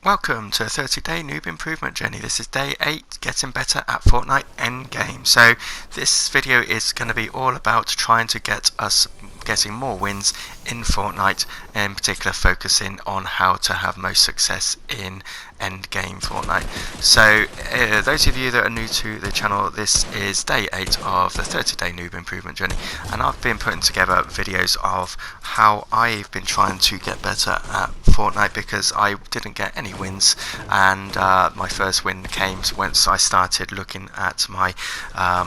Welcome to a 30-day noob improvement journey. This is day 8, getting better at Fortnite endgame. So this video is going to be all about trying to get us getting more wins in Fortnite, in particular focusing on how to have most success in endgame Fortnite. So those of you that are new to the channel, this is day 8 of the 30-day noob improvement journey, and I've been putting together videos of how I've been trying to get better at Fortnite because I didn't get any wins, and my first win came once I started looking at my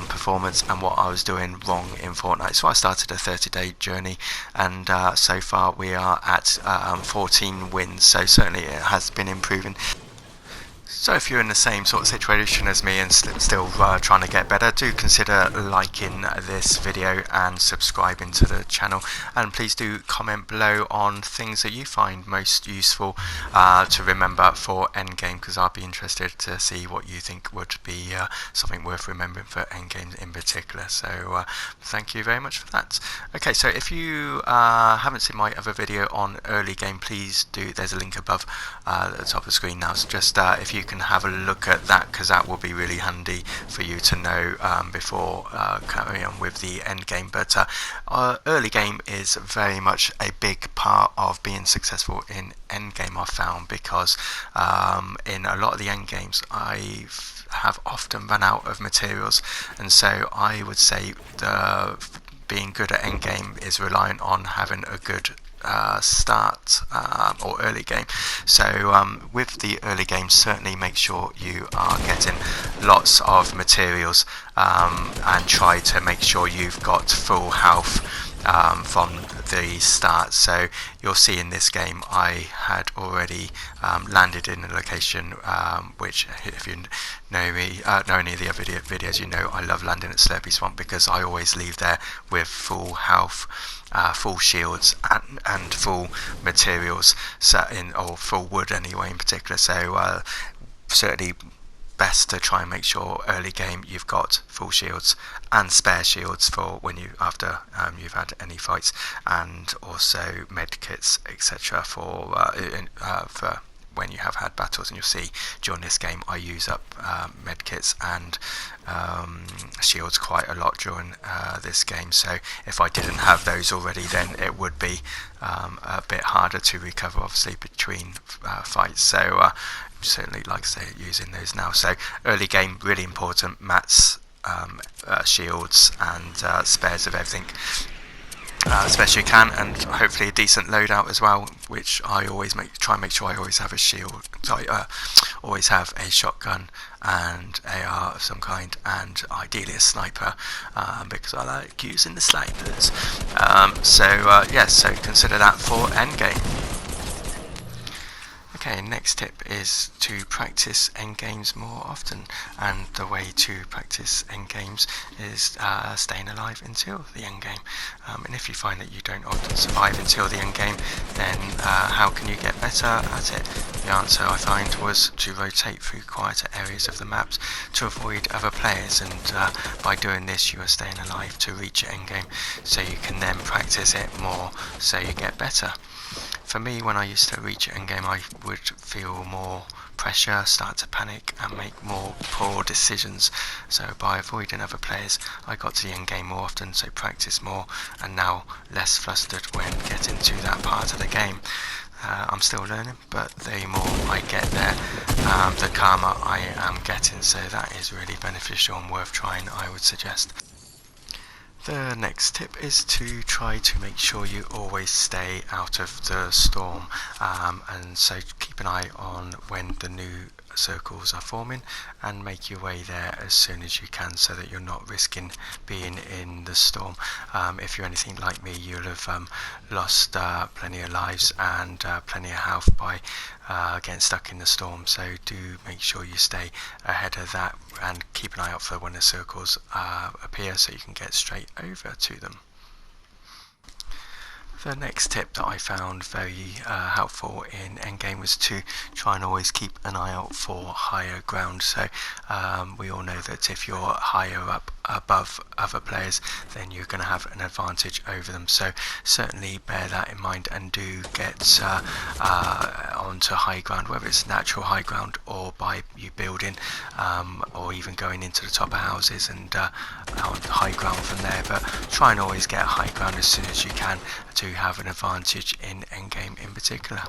performance and what I was doing wrong in Fortnite. So I started a 30-day journey, and so far we are at 14 wins, so certainly it has been improving. So if you're in the same sort of situation as me and still trying to get better, do consider liking this video and subscribing to the channel, and please do comment below on things that you find most useful to remember for endgame, because I'll be interested to see what you think would be something worth remembering for endgame in particular. So thank you very much for that. Okay, so if you haven't seen my other video on early game, please do. There's a link above at the top of the screen now, so just if you can have a look at that, because that will be really handy for you to know before carrying on with the end game. But early game is very much a big part of being successful in end game, I've found, because in a lot of the end games I have often run out of materials, and so I would say being good at end game is reliant on having a good start or early game. So with the early game, certainly make sure you are getting lots of materials and try to make sure you've got full health from the start. So you'll see in this game I had already landed in a location which, if you know me, know any of the other videos, you know I love landing at Slurpy Swamp because I always leave there with full health, full shields and full materials, or full wood anyway in particular. So certainly best to try and make sure early game you've got full shields and spare shields for when after you've had any fights, and also med kits, etc. for when you have had battles. And you'll see during this game I use up med kits and shields quite a lot during this game, so if I didn't have those already, then it would be a bit harder to recover, obviously, between fights. So certainly like I say, using those now. So early game, really important: mats, shields and spares of everything as best you can, and hopefully a decent loadout as well, which I always try and make sure I always have a shield. So I always have a shotgun and AR of some kind, and ideally a sniper, because I like using the snipers. Yes, so consider that for endgame. Okay, next tip is to practice endgames more often, and the way to practice endgames is staying alive until the endgame. And if you find that you don't often survive until the endgame, then how can you get better at it? The answer, I find, was to rotate through quieter areas of the maps to avoid other players, and by doing this you are staying alive to reach endgame, so you can then practice it more so you get better. For me, when I used to reach endgame, I would feel more pressure, start to panic and make more poor decisions. So by avoiding other players, I got to the endgame more often, so practice more, and now less flustered when getting to that part of the game. I'm still learning, but the more I get there, the calmer I am getting, so that is really beneficial and worth trying, I would suggest. The next tip is to try to make sure you always stay out of the storm, and so keep an eye on when the new circles are forming and make your way there as soon as you can, so that you're not risking being in the storm. If you're anything like me, you'll have lost plenty of lives and plenty of health by getting stuck in the storm, so do make sure you stay ahead of that and keep an eye out for when the circles appear, so you can get straight over to them. The next tip that I found very helpful in endgame was to try and always keep an eye out for higher ground. So we all know that if you're higher up above other players, then you're going to have an advantage over them. So certainly bear that in mind, and do get onto high ground, whether it's natural high ground or by you building, or even going into the top of houses and on high ground from there. But try and always get high ground as soon as you can to have an advantage in endgame in particular.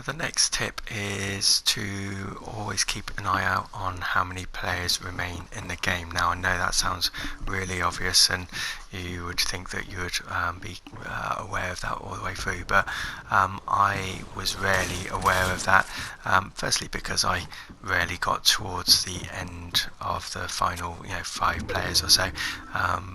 The next tip is to always keep an eye out on how many players remain in the game. Now I know that sounds really obvious, and you would think that you would be aware of that all the way through, but I was rarely aware of that, firstly because I rarely got towards the end of the final 5 players or so,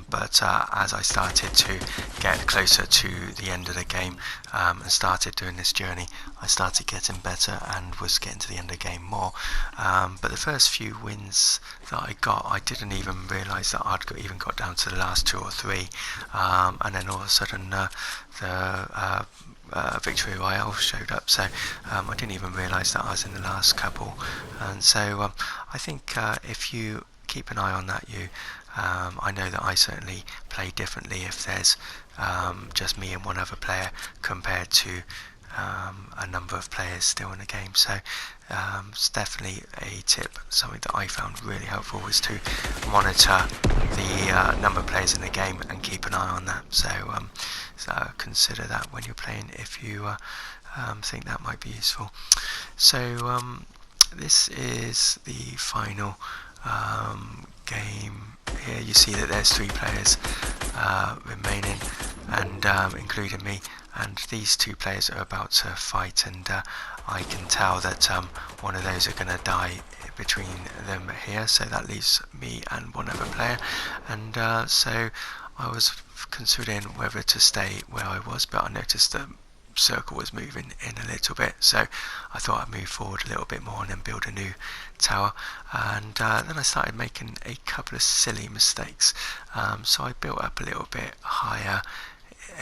but as I started to get closer to the end of the game and started doing this journey, I started getting better and was getting to the end of the game more. But the first few wins that I got, I didn't even realise that I'd even got down to the last 2 or 3, and then all of a sudden the Victory Royale showed up, so I didn't even realise that I was in the last couple. And so I think if you keep an eye on that, I know that I certainly play differently if there's just me and one other player compared to a number of players still in the game. So it's definitely a tip. Something that I found really helpful was to monitor the number of players in the game and keep an eye on that. So consider that when you're playing if you think that might be useful. So this is the final game. Here you see that there's 3 players remaining, and including me, and these 2 players are about to fight, and I can tell that one of those are going to die between them here, so that leaves me and one other player. And so I was considering whether to stay where I was, but I noticed the circle was moving in a little bit, so I thought I'd move forward a little bit more and then build a new tower. And then I started making a couple of silly mistakes, so I built up a little bit higher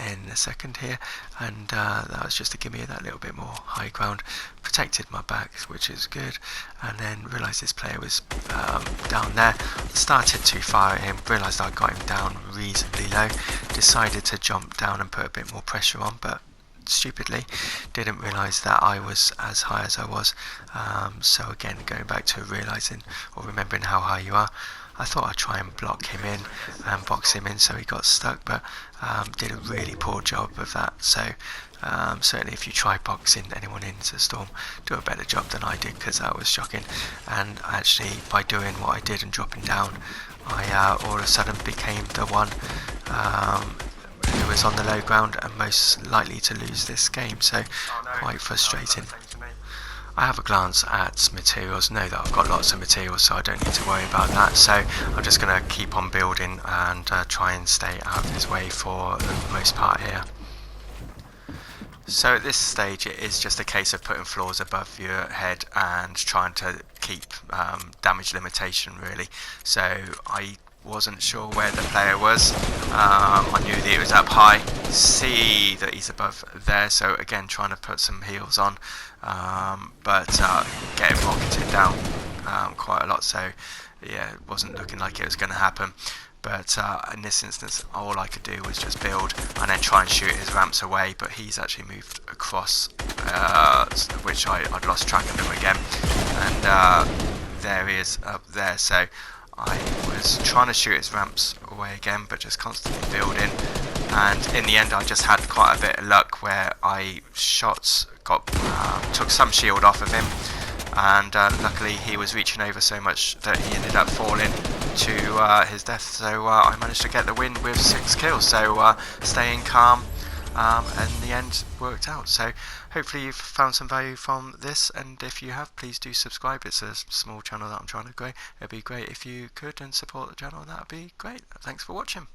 in a second here, and that was just to give me that little bit more high ground, protected my back, which is good. And then realised this player was down there, started to fire at him, realised I got him down reasonably low, decided to jump down and put a bit more pressure on, but stupidly didn't realise that I was as high as I was. So again, going back to realising or remembering how high you are, I thought I'd try and block him in and box him in so he got stuck, but did a really poor job of that. So certainly if you try boxing anyone into the storm, do a better job than I did, because that was shocking. And actually by doing what I did and dropping down, I all of a sudden became the one who was on the low ground and most likely to lose this game, so quite frustrating. I have a glance at materials, know that I've got lots of materials, so I don't need to worry about that. So I'm just going to keep on building and try and stay out of his way for the most part here. So at this stage it is just a case of putting floors above your head and trying to keep damage limitation really. So I wasn't sure where the player was. I knew that he was up high, see that he's above there, so again trying to put some heals on, but getting rocketed down quite a lot, so yeah, it wasn't looking like it was going to happen. But in this instance all I could do was just build and then try and shoot his ramps away, but he's actually moved across, which I'd lost track of him again, and there he is up there. So I was trying to shoot his ramps away again, but just constantly building, and in the end I just had quite a bit of luck where I took some shield off of him, and luckily he was reaching over so much that he ended up falling to his death. So I managed to get the win with 6 kills, so staying calm and in the end worked out. So hopefully you've found some value from this, and if you have, please do subscribe. It's a small channel that I'm trying to grow. It'd be great if you could and support the channel, that'd be great. Thanks for watching.